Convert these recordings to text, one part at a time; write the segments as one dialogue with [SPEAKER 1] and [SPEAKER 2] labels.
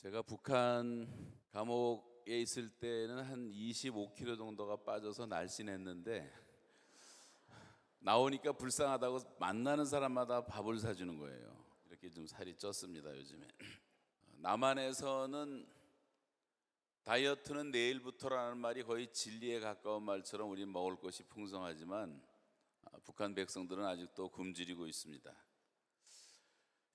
[SPEAKER 1] 제가 북한 감옥에 있을 때는 한 25kg 정도가 빠져서 날씬했는데 나오니까 불쌍하다고 만나는 사람마다 밥을 사주는 거예요. 이렇게 좀 살이 쪘습니다 요즘에. 남한에서는 다이어트는 내일부터라는 말이 거의 진리에 가까운 말처럼 우리 먹을 것이 풍성하지만 북한 백성들은 아직도 굶주리고 있습니다.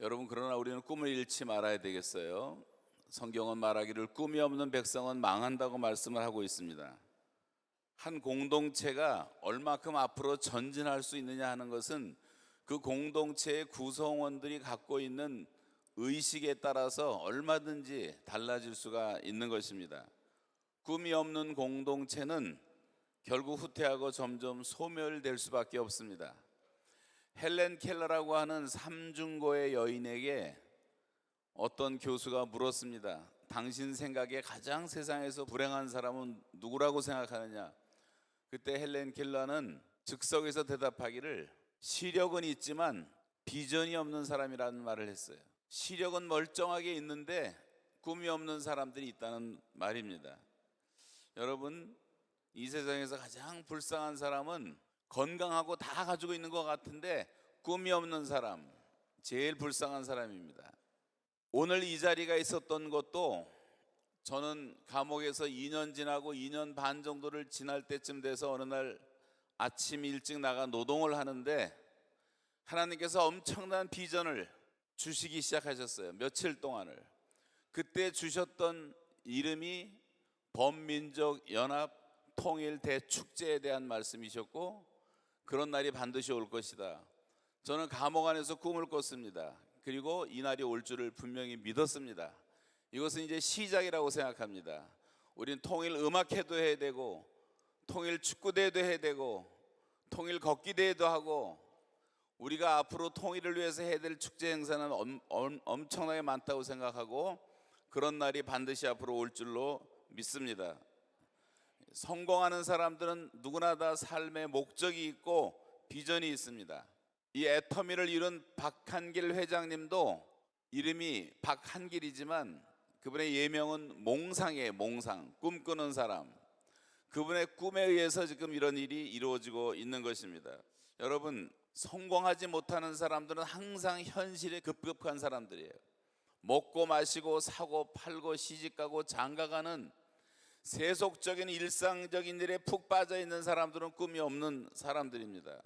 [SPEAKER 1] 여러분, 그러나 우리는 꿈을 잃지 말아야 되겠어요. 성경은 말하기를 꿈이 없는 백성은 망한다고 말씀을 하고 있습니다. 한 공동체가 얼마큼 앞으로 전진할 수 있느냐 하는 것은 그 공동체의 구성원들이 갖고 있는 의식에 따라서 얼마든지 달라질 수가 있는 것입니다. 꿈이 없는 공동체는 결국 후퇴하고 점점 소멸될 수밖에 없습니다. 헬렌 켈러라고 하는 삼중고의 여인에게 어떤 교수가 물었습니다. 당신 생각에 가장 세상에서 불행한 사람은 누구라고 생각하느냐? 그때 헬렌 켈러는 즉석에서 대답하기를 시력은 있지만 비전이 없는 사람이라는 말을 했어요. 시력은 멀쩡하게 있는데 꿈이 없는 사람들이 있다는 말입니다. 여러분, 이 세상에서 가장 불쌍한 사람은 건강하고 다 가지고 있는 것 같은데 꿈이 없는 사람, 제일 불쌍한 사람입니다. 오늘 이 자리가 있었던 것도 저는 감옥에서 2년 지나고 2년 반 정도를 지날 때쯤 돼서 어느 날 아침 일찍 나가 노동을 하는데 하나님께서 엄청난 비전을 주시기 시작하셨어요. 며칠 동안을. 그때 주셨던 이름이 범민족 연합 통일 대축제에 대한 말씀이셨고, 그런 날이 반드시 올 것이다. 저는 감옥 안에서 꿈을 꿨습니다. 그리고 이 날이 올 줄을 분명히 믿었습니다. 이것은 이제 시작이라고 생각합니다. 우린 통일 음악회도 해야 되고, 통일 축구대회도 해야 되고, 통일 걷기대회도 하고, 우리가 앞으로 통일을 위해서 해야 될 축제 행사는 엄청나게 많다고 생각하고, 그런 날이 반드시 앞으로 올 줄로 믿습니다. 성공하는 사람들은 누구나 다 삶의 목적이 있고 비전이 있습니다. 이 애터미를 이룬 박한길 회장님도 이름이 박한길이지만 그분의 예명은 몽상이에요. 몽상, 꿈꾸는 사람. 그분의 꿈에 의해서 지금 이런 일이 이루어지고 있는 것입니다. 여러분, 성공하지 못하는 사람들은 항상 현실에 급급한 사람들이에요. 먹고 마시고 사고 팔고 시집가고 장가가는 세속적인 일상적인 일에 푹 빠져 있는 사람들은 꿈이 없는 사람들입니다.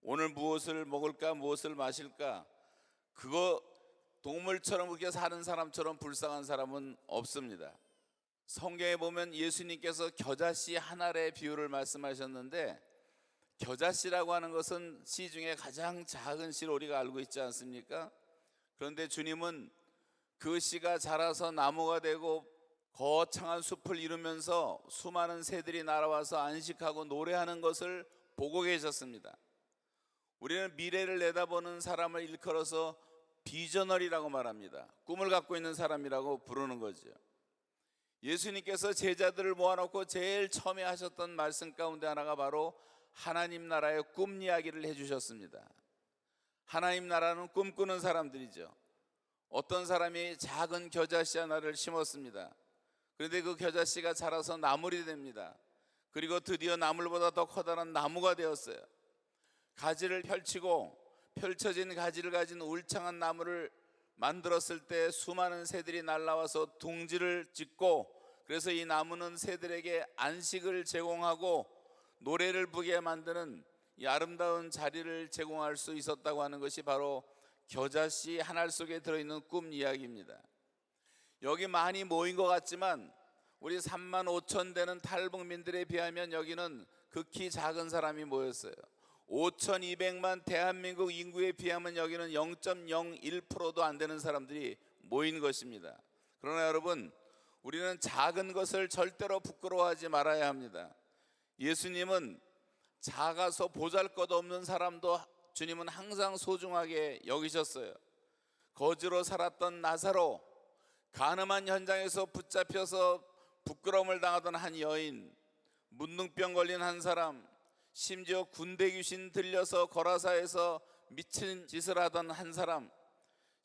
[SPEAKER 1] 오늘 무엇을 먹을까, 무엇을 마실까, 그거 동물처럼 그렇게 사는 사람처럼 불쌍한 사람은 없습니다. 성경에 보면 예수님께서 겨자씨 한 알의 비유를 말씀하셨는데, 겨자씨라고 하는 것은 씨 중에 가장 작은 씨로 우리가 알고 있지 않습니까? 그런데 주님은 그 씨가 자라서 나무가 되고 거창한 숲을 이루면서 수많은 새들이 날아와서 안식하고 노래하는 것을 보고 계셨습니다. 우리는 미래를 내다보는 사람을 일컬어서 비저널이라고 말합니다. 꿈을 갖고 있는 사람이라고 부르는 거죠. 예수님께서 제자들을 모아놓고 제일 처음에 하셨던 말씀 가운데 하나가 바로 하나님 나라의 꿈 이야기를 해주셨습니다. 하나님 나라는 꿈꾸는 사람들이죠. 어떤 사람이 작은 겨자씨 하나를 심었습니다. 그런데 그 겨자씨가 자라서 나물이 됩니다. 그리고 드디어 나물보다 더 커다란 나무가 되었어요. 가지를 펼치고 펼쳐진 가지를 가진 울창한 나무를 만들었을 때 수많은 새들이 날아와서 둥지를 짓고, 그래서 이 나무는 새들에게 안식을 제공하고 노래를 부르게 만드는 이 아름다운 자리를 제공할 수 있었다고 하는 것이 바로 겨자씨 한 알 속에 들어있는 꿈 이야기입니다. 여기 많이 모인 것 같지만 우리 3만 5천 되는 탈북민들에 비하면 여기는 극히 작은 사람이 모였어요. 5,200만 대한민국 인구에 비하면 여기는 0.01%도 안 되는 사람들이 모인 것입니다. 그러나 여러분, 우리는 작은 것을 절대로 부끄러워하지 말아야 합니다. 예수님은 작아서 보잘것없는 사람도 주님은 항상 소중하게 여기셨어요. 거지로 살았던 나사로, 간음한 현장에서 붙잡혀서 부끄러움을 당하던 한 여인, 문둥병 걸린 한 사람, 심지어 군대 귀신 들려서 거라사에서 미친 짓을 하던 한 사람,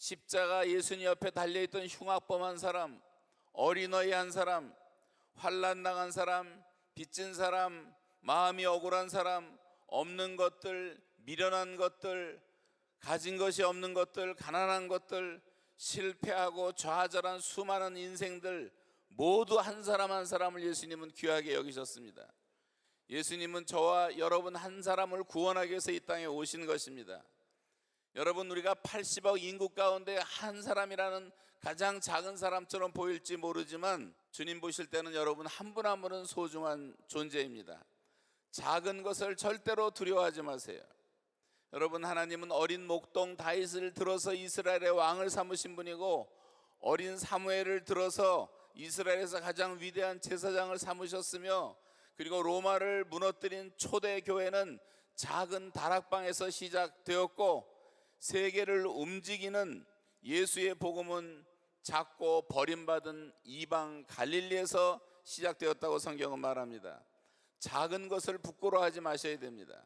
[SPEAKER 1] 십자가 예수님 옆에 달려있던 흉악범한 사람, 어린어이 한 사람, 환난 당한 사람, 빚진 사람, 마음이 억울한 사람, 없는 것들, 미련한 것들, 가진 것이 없는 것들, 가난한 것들, 실패하고 좌절한 수많은 인생들 모두 한 사람 한 사람을 예수님은 귀하게 여기셨습니다. 예수님은 저와 여러분 한 사람을 구원하기 위해서 이 땅에 오신 것입니다. 여러분, 우리가 80억 인구 가운데 한 사람이라는 가장 작은 사람처럼 보일지 모르지만 주님 보실 때는 여러분 한 분 한 분은 소중한 존재입니다. 작은 것을 절대로 두려워하지 마세요. 여러분, 하나님은 어린 목동 다윗을 들어서 이스라엘의 왕을 삼으신 분이고, 어린 사무엘을 들어서 이스라엘에서 가장 위대한 제사장을 삼으셨으며, 그리고 로마를 무너뜨린 초대 교회는 작은 다락방에서 시작되었고, 세계를 움직이는 예수의 복음은 작고 버림받은 이방 갈릴리에서 시작되었다고 성경은 말합니다. 작은 것을 부끄러워하지 마셔야 됩니다.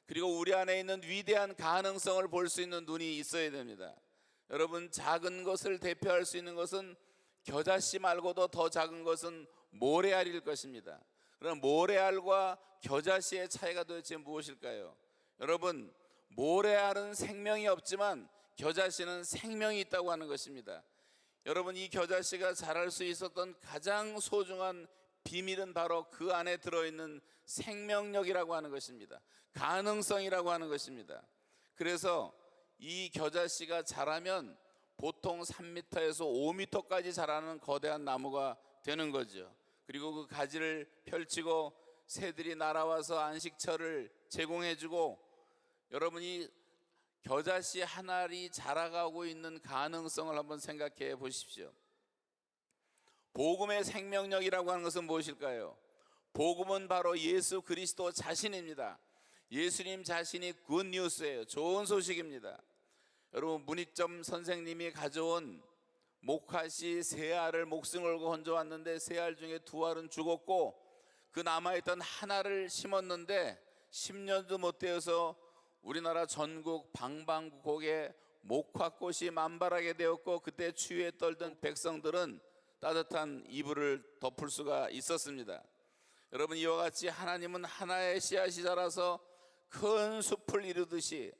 [SPEAKER 1] 그리고 우리 안에 있는 위대한 가능성을 볼 수 있는 눈이 있어야 됩니다. 여러분, 작은 것을 대표할 수 있는 것은 겨자씨 말고도 더 작은 것은 모래알일 것입니다. 그럼 모래알과 겨자씨의 차이가 도대체 무엇일까요? 여러분, 모래알은 생명이 없지만 겨자씨는 생명이 있다고 하는 것입니다. 여러분, 이 겨자씨가 자랄 수 있었던 가장 소중한 비밀은 바로 그 안에 들어있는 생명력이라고 하는 것입니다. 가능성이라고 하는 것입니다. 그래서 이 겨자씨가 자라면 보통 3m에서 5m까지 자라는 거대한 나무가 되는 거죠. 그리고 그 가지를 펼치고 새들이 날아와서 안식처를 제공해주고, 여러분이 겨자씨 한 알이 자라가고 있는 가능성을 한번 생각해 보십시오. 복음의 생명력이라고 하는 것은 무엇일까요? 복음은 바로 예수 그리스도 자신입니다. 예수님 자신이 굿뉴스예요. 좋은 소식입니다. 여러분, 문익점 선생님이 가져온 목화씨 세 알을 목숨 걸고 건져왔는데, 세 알 중에 두 알은 죽었고 그 남아있던 한 알을 심었는데 10년도 못 되어서 우리나라 전국 방방곡곡에 목화꽃이 만발하게 되었고, 그때 추위에 떨던 백성들은 따뜻한 이불을 덮을 수가 있었습니다. 여러분, 이와 같이 하나님은 하나의 씨앗이 자라서 큰 숲을 이루듯이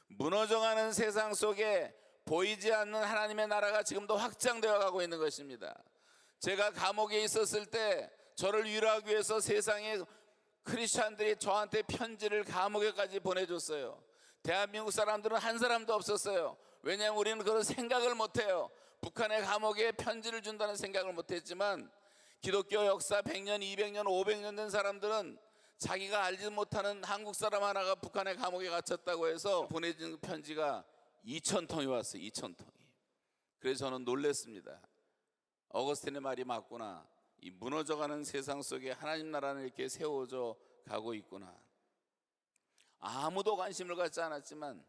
[SPEAKER 1] 무너져가는 세상 속에 보이지 않는 하나님의 나라가 지금도 확장되어 가고 있는 것입니다. 제가 감옥에 있었을 때 저를 위로하기 위해서 세상에 크리스찬들이 저한테 편지를 감옥에까지 보내줬어요. 대한민국 사람들은 한 사람도 없었어요. 왜냐하면 우리는 그런 생각을 못해요. 북한의 감옥에 편지를 준다는 생각을 못했지만, 기독교 역사 100년, 200년, 500년 된 사람들은 자기가 알지 못하는 한국 사람 하나가 북한의 감옥에 갇혔다고 해서 보내준 편지가 2,000통이 왔어요. 2,000통이. 그래서 저는 놀랐습니다. 어거스틴의 말이 맞구나. 이 무너져가는 세상 속에 하나님 나라는 이렇게 세워져 가고 있구나. 아무도 관심을 갖지 않았지만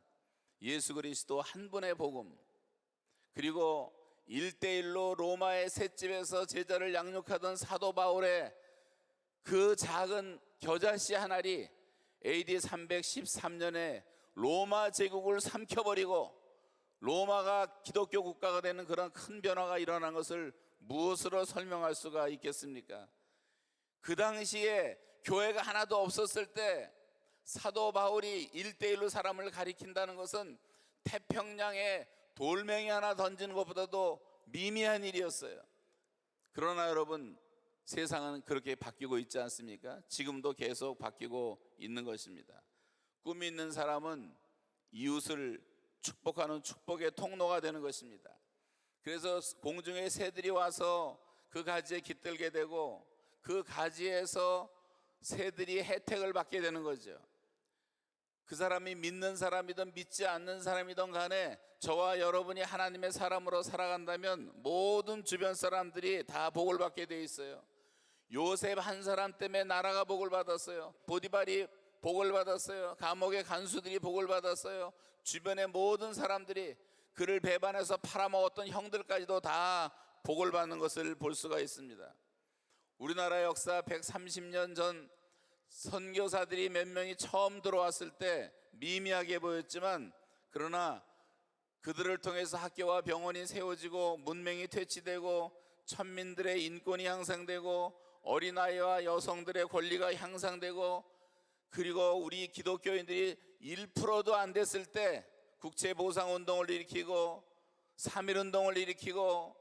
[SPEAKER 1] 예수 그리스도 한 분의 복음, 그리고 1대1로 로마의 셋집에서 제자를 양육하던 사도 바울의 그 작은 겨자씨 한 알이 AD 313년에 로마 제국을 삼켜버리고 로마가 기독교 국가가 되는 그런 큰 변화가 일어난 것을 무엇으로 설명할 수가 있겠습니까? 그 당시에 교회가 하나도 없었을 때 사도 바울이 1대1로 사람을 가리킨다는 것은 태평양에 돌멩이 하나 던지는 것보다도 미미한 일이었어요. 그러나 여러분, 세상은 그렇게 바뀌고 있지 않습니까? 지금도 계속 바뀌고 있는 것입니다. 꿈이 있는 사람은 이웃을 축복하는 축복의 통로가 되는 것입니다. 그래서 공중의 새들이 와서 그 가지에 깃들게 되고, 그 가지에서 새들이 혜택을 받게 되는 거죠. 그 사람이 믿는 사람이든 믿지 않는 사람이든 간에 저와 여러분이 하나님의 사람으로 살아간다면 모든 주변 사람들이 다 복을 받게 돼 있어요. 요셉 한 사람 때문에 나라가 복을 받았어요. 보디발이 복을 받았어요. 감옥의 간수들이 복을 받았어요. 주변의 모든 사람들이 그를 배반해서 팔아먹었던 형들까지도 다 복을 받는 것을 볼 수가 있습니다. 우리나라 역사 130년 전 선교사들이 몇 명이 처음 들어왔을 때 미미하게 보였지만, 그러나 그들을 통해서 학교와 병원이 세워지고 문명이 퇴치되고 천민들의 인권이 향상되고 어린아이와 여성들의 권리가 향상되고, 그리고 우리 기독교인들이 1%도 안 됐을 때 국제보상운동을 일으키고 3.1운동을 일으키고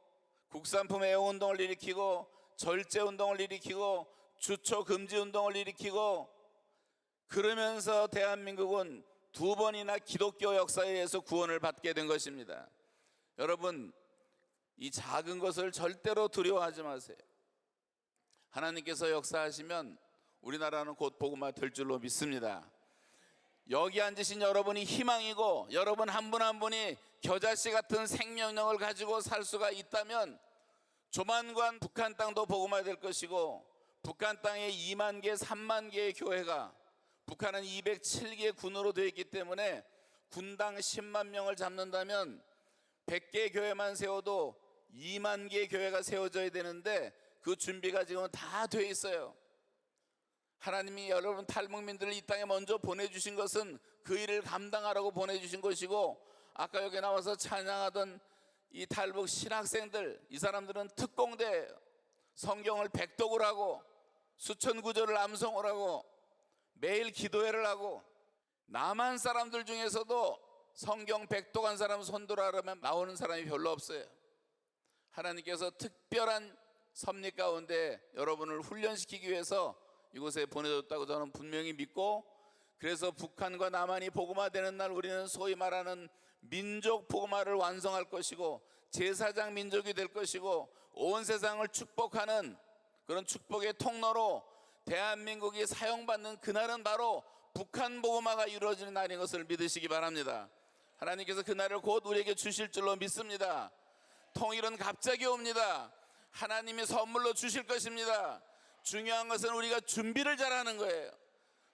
[SPEAKER 1] 국산품 애호운동을 일으키고 절제운동을 일으키고 주초금지운동을 일으키고, 그러면서 대한민국은 2번이나 기독교 역사에 의해서 구원을 받게 된 것입니다. 여러분, 이 작은 것을 절대로 두려워하지 마세요. 하나님께서 역사하시면 우리나라는 곧 복음화 될 줄로 믿습니다. 여기 앉으신 여러분이 희망이고, 여러분 한 분 한 분이 겨자씨 같은 생명력을 가지고 살 수가 있다면 조만간 북한 땅도 복음화 될 것이고, 북한 땅에 2만 개, 3만 개의 교회가, 북한은 207개 군으로 되어 있기 때문에 군당 10만 명을 잡는다면 100개 교회만 세워도 2만 개의 교회가 세워져야 되는데 그 준비가 지금 다 돼 있어요. 하나님이 여러분 탈북민들을 이 땅에 먼저 보내주신 것은 그 일을 감당하라고 보내주신 것이고, 아까 여기 나와서 찬양하던 이 탈북 신학생들, 이 사람들은 특공대예요. 성경을 백독을 하고 수천 구절을 암송을 하고 매일 기도회를 하고, 남한 사람들 중에서도 성경 백독한 사람 손들어라면 나오는 사람이 별로 없어요. 하나님께서 특별한 섭리 가운데 여러분을 훈련시키기 위해서 이곳에 보내줬다고 저는 분명히 믿고, 그래서 북한과 남한이 복음화되는 날 우리는 소위 말하는 민족 복음화를 완성할 것이고 제사장 민족이 될 것이고, 온 세상을 축복하는 그런 축복의 통로로 대한민국이 사용받는 그날은 바로 북한 복음화가 이루어지는 날인 것을 믿으시기 바랍니다. 하나님께서 그날을 곧 우리에게 주실 줄로 믿습니다. 통일은 갑자기 옵니다. 하나님이 선물로 주실 것입니다. 중요한 것은 우리가 준비를 잘하는 거예요.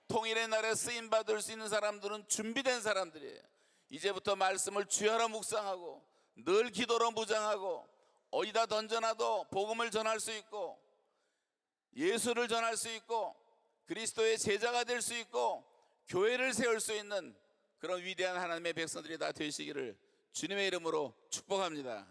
[SPEAKER 1] 통일의 날에 쓰임받을 수 있는 사람들은 준비된 사람들이에요. 이제부터 말씀을 주야로 묵상하고 늘 기도로 무장하고 어디다 던져놔도 복음을 전할 수 있고 예수를 전할 수 있고 그리스도의 제자가 될 수 있고 교회를 세울 수 있는 그런 위대한 하나님의 백성들이 다 되시기를 주님의 이름으로 축복합니다.